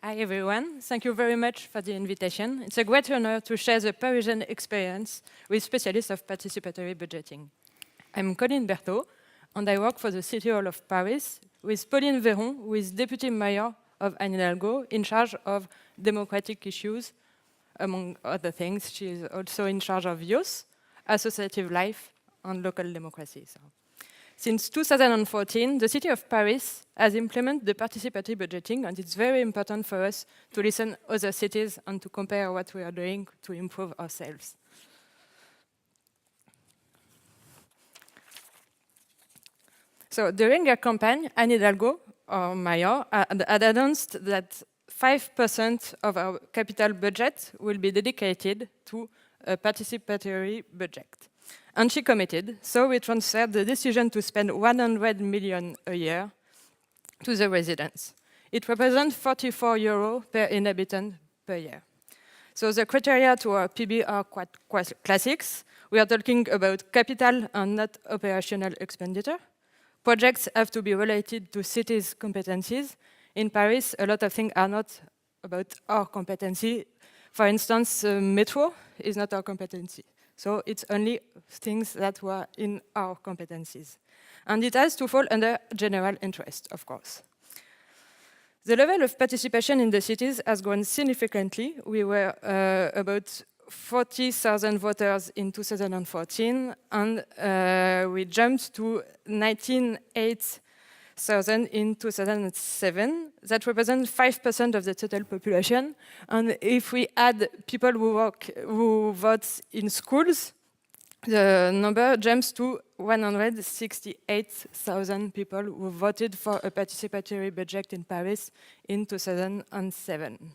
Hi everyone, thank you very much for the invitation. It's a great honor to share the Parisian experience with specialists of participatory budgeting. I'm Colline Berthaud, and I work for the City Hall of Paris with Pauline Véron, who is Deputy Mayor of Anne Hidalgo, in charge of democratic issues, among other things. She is also in charge of youth, associative life, and local democracy. Since 2014, the City of Paris has implemented the participatory budgeting, and it's very important for us to listen to other cities and to compare what we are doing to improve ourselves. So during our campaign, Anne Hidalgo, our mayor, had announced that 5% of our capital budget will be dedicated to a participatory budget. And she committed, so we transferred the decision to spend 100 million a year to the residents. It represents 44 euros per inhabitant per year. So the criteria to our PB are quite classics. We are talking about capital and not operational expenditure. Projects have to be related to cities' competencies. In Paris, a lot of things are not about our competency. For instance, metro is not our competency. So it's only things that were in our competencies. And it has to fall under general interest, of course. The level of participation in the cities has grown significantly. We were about 40,000 voters in 2014, and we jumped to 98,000 in 2007. That represents 5% of the total population. And if we add people who vote in schools, the number jumps to 168,000 people who voted for a participatory budget in Paris in 2007.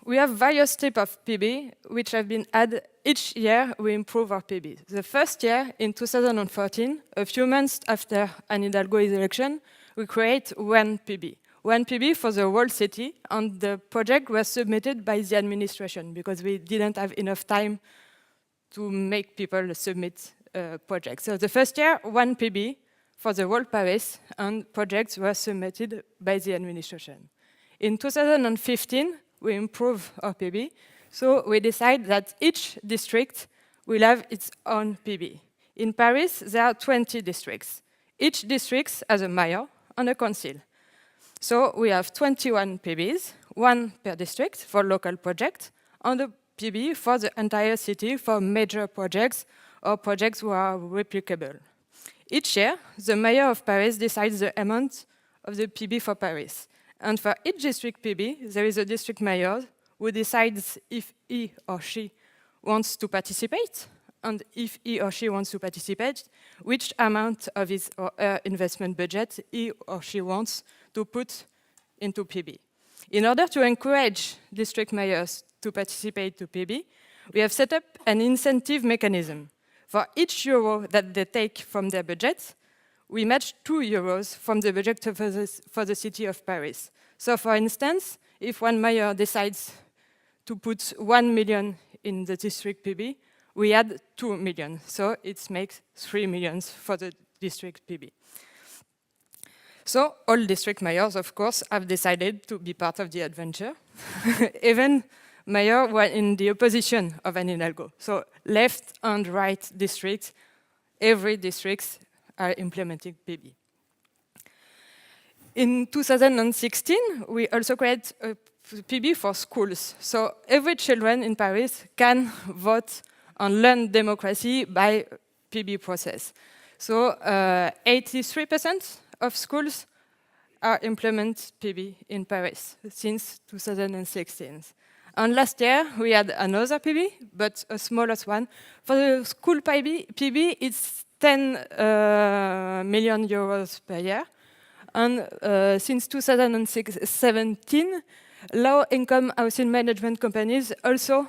We have various types of PB which have been added. Each year we improve our PB. The first year, in 2014, a few months after Anne Hidalgo's election, we create one PB. One PB for the whole city, and the project was submitted by the administration because we didn't have enough time to make people submit projects. So the first year, one PB for the whole Paris, and projects were submitted by the administration. In 2015, we improve our PB, so we decide that each district will have its own PB. In Paris, there are 20 districts. Each district has a mayor and a council. So we have 21 PBs, one per district for local projects, and a PB for the entire city for major projects or projects who are replicable. Each year, the mayor of Paris decides the amount of the PB for Paris. And for each district PB, there is a district mayor who decides if he or she wants to participate, and if he or she wants to participate, which amount of his or her investment budget he or she wants to put into PB. In order to encourage district mayors to participate to PB, we have set up an incentive mechanism. For each euro that they take from their budget, we match 2 euros from the budget for the city of Paris. So for instance, if one mayor decides to put 1 million in the district PB, we add 2 million. So it makes 3 million for the district PB. So all district mayors, of course, have decided to be part of the adventure. Even mayor were in the opposition of Anne Hidalgo. So left and right districts, every district are implementing PB. In 2016, we also create a PB for schools. So every children in Paris can vote and learn democracy by PB process. So 83% of schools are implement PB in Paris since 2016. And last year, we had another PB, but a smallest one. For the school PB, it's 10 million euros per year. And since 2017, low-income housing management companies also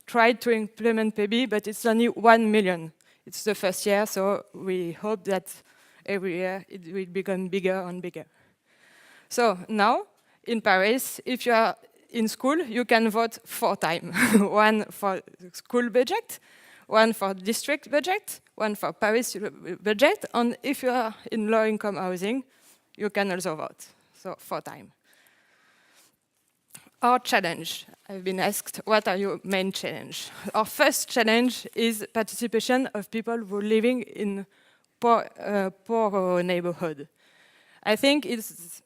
tried to implement PB, but it's only 1 million. It's the first year, so we hope that every year it will become bigger and bigger. So now, in Paris, if you are in school, you can vote 4 times. One for school budget, one for district budget, one for Paris budget, and if you are in low-income housing, you can also vote. So 4 times. Our challenge. I've been asked, what are your main challenge? Our first challenge is participation of people who are living in poor neighborhood. I think it's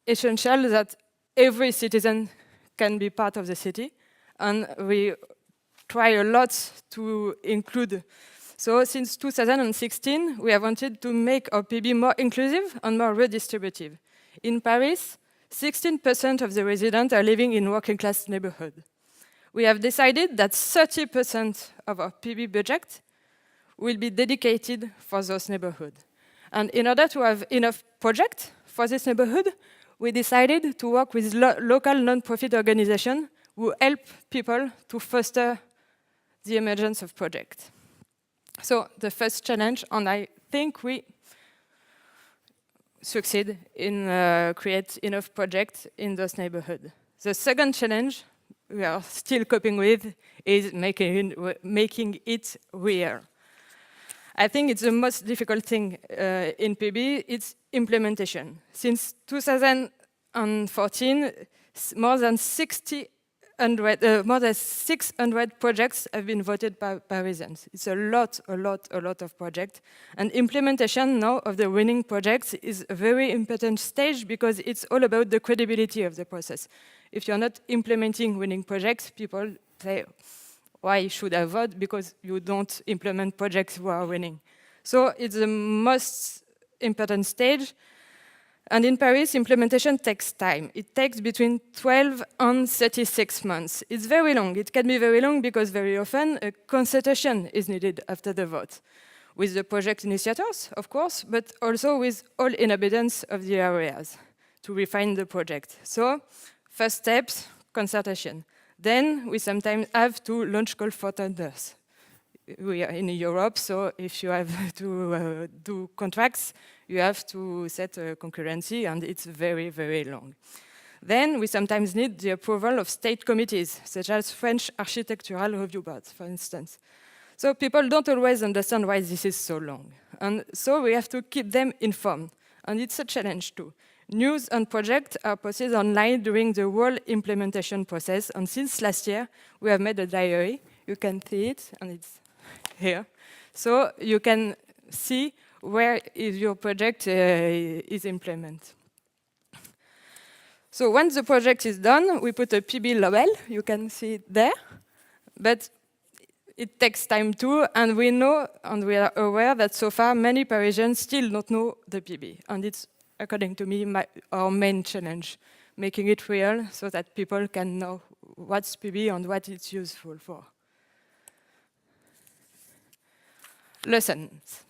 essential that every citizen can be part of the city, and we try a lot to include. So since 2016, we have wanted to make our PB more inclusive and more redistributive. In Paris, 16% of the residents are living in working class neighborhood. We have decided that 30% of our PB budget will be dedicated for those neighborhoods. And in order to have enough projects for this neighborhood, we decided to work with local non-profit organizations who help people to foster the emergence of projects. So the first challenge, and I think we succeed in create enough projects in those neighborhoods. The second challenge we are still coping with is making it real. I think it's the most difficult thing in PB, it's implementation. Since 2014, more than 600 projects have been voted by Parisians. It's a lot of projects. And implementation now of the winning projects is a very important stage because it's all about the credibility of the process. If you're not implementing winning projects, people say, why should I vote? Because you don't implement projects who are winning. So it's the most important stage. And in Paris, implementation takes time. It takes between 12 and 36 months. It's very long. It can be very long because very often a consultation is needed after the vote with the project initiators, of course, but also with all inhabitants of the areas to refine the project. So first steps, consultation. Then we sometimes have to launch call for tenders. We are in Europe, so if you have to do contracts, you have to set a concurrency, and it's very, very long. Then we sometimes need the approval of state committees, such as French Architectural Review Board, for instance. So people don't always understand why this is so long. And so we have to keep them informed. And it's a challenge too. News and projects are posted online during the whole implementation process. And since last year, we have made a diary. You can see it, and it's here. So you can see where is your project is implemented. So once the project is done, we put a PB label. You can see it there. But it takes time too, and we know and we are aware that so far many Parisians still don't know the PB. And it's, according to me, our main challenge, making it real so that people can know what's PB and what it's useful for. Lessons.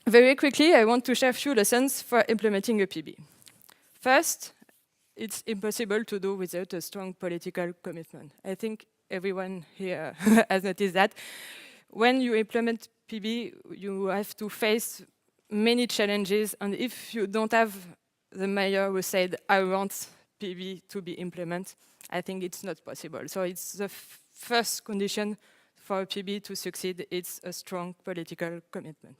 Very quickly, I want to share a few lessons for implementing a PB. First, it's impossible to do without a strong political commitment. I think everyone here has noticed that. When you implement PB, you have to face many challenges, and if you don't have the mayor who said, I want PB to be implemented, I think it's not possible. So it's the first condition for a PB to succeed, it's a strong political commitment.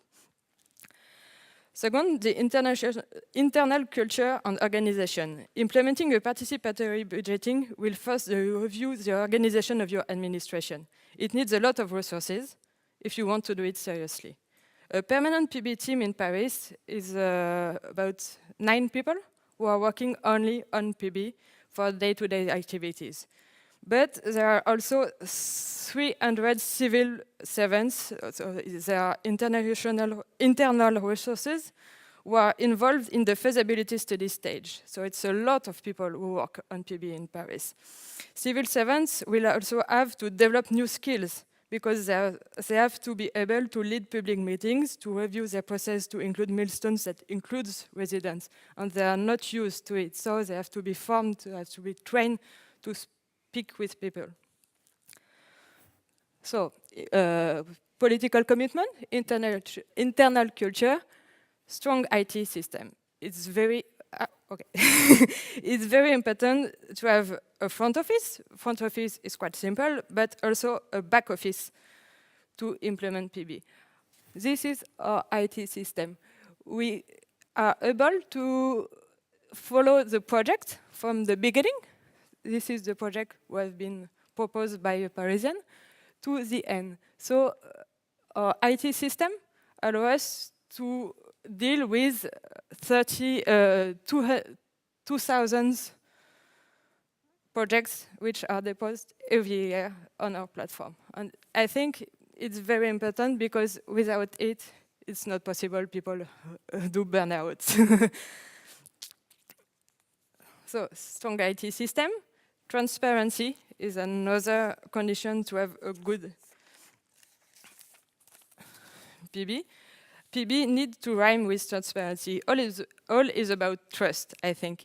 Second, the internal culture and organization. Implementing a participatory budgeting will first review the organization of your administration. It needs a lot of resources if you want to do it seriously. A permanent PB team in Paris is about 9 people who are working only on PB for day-to-day activities. But there are also 300 civil servants, so there are internal resources who are involved in the feasibility study stage. So it's a lot of people who work on PB in Paris. Civil servants will also have to develop new skills because they have to be able to lead public meetings, to review their process, to include milestones that includes residents, and they are not used to it. So they have to be formed, they have to be trained to speak with people. So, political commitment, internal culture, strong IT system. It's very, it's very important to have a front office. Front office is quite simple, but also a back office to implement PB. This is our IT system. we are able to follow the project from the beginning. This is the project that has been proposed by a Parisian to the end. So our IT system allows us to deal with 2,000 projects which are deposited every year on our platform. And I think it's very important because without it, it's not possible. People do burnout. So, strong IT system. Transparency is another condition to have a good PB. PB needs to rhyme with transparency. All is about trust, I think.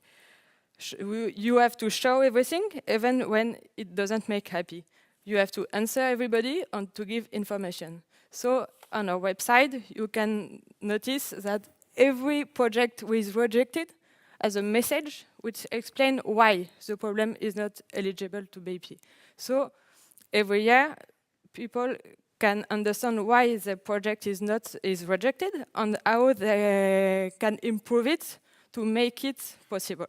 You have to show everything, even when it doesn't make happy. You have to answer everybody and to give information. So on our website, you can notice that every project which is rejected has a message which explains why the problem is not eligible to BP. So every year, people can understand why the project is rejected and how they can improve it to make it possible.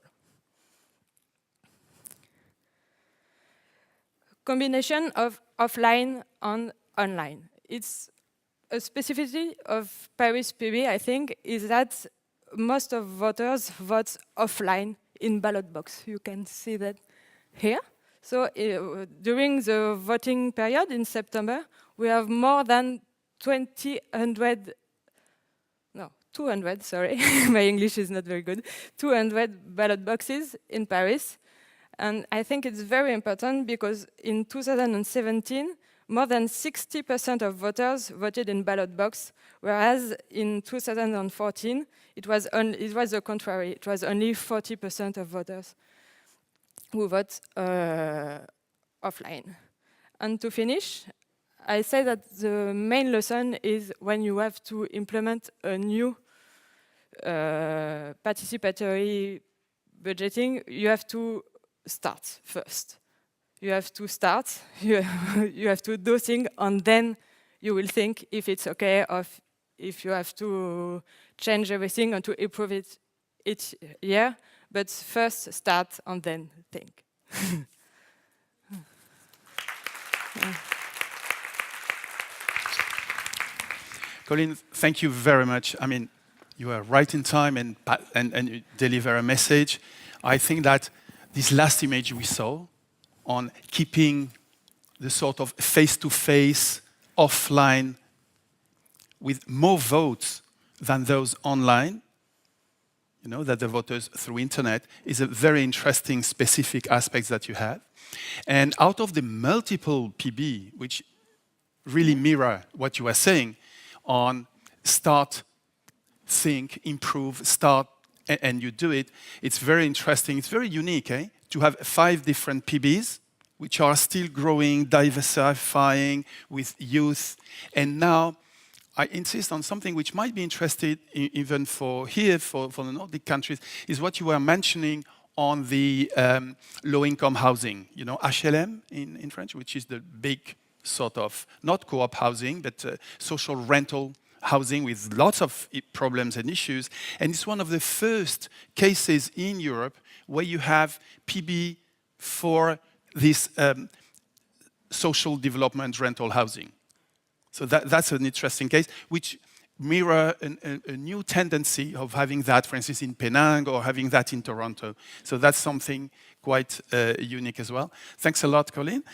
Combination of offline and online. It's a specificity of Paris PB, I think, is that most of voters vote offline in ballot box. You can see that here. So during the voting period in September, we have more than 200, sorry, my English is not very good, 200 ballot boxes in Paris. And I think it's very important because in 2017, more than 60% of voters voted in ballot box, whereas in 2014, it was the contrary. It was only 40% of voters who vote offline. And to finish, I say that the main lesson is when you have to implement a new participatory budgeting, you have to start first. You have to start, you have to do things, and then you will think if it's okay or if you have to change everything and to improve it each year. But first start and then think. Colleen, thank you very much. I mean, you are right in time and you deliver a message. I think that this last image we saw on keeping the sort of face-to-face, offline, with more votes than those online, you know, that the voters through internet, is a very interesting specific aspect that you have. And out of the multiple PB, which really mirror what you are saying on start, think, improve, start, and you do it, it's very interesting. It's very unique, to have 5 different PBs, which are still growing, diversifying with youth. And now, I insist on something which might be interesting even for here, for the Nordic countries, is what you were mentioning on the low-income housing, you know, HLM in French, which is the big sort of, not co-op housing, but social rental housing with lots of problems and issues. And it's one of the first cases in Europe where you have PB for this social development rental housing. So that's an interesting case, which mirror a new tendency of having that, for instance, in Penang or having that in Toronto. So that's something quite unique as well. Thanks a lot, Colleen.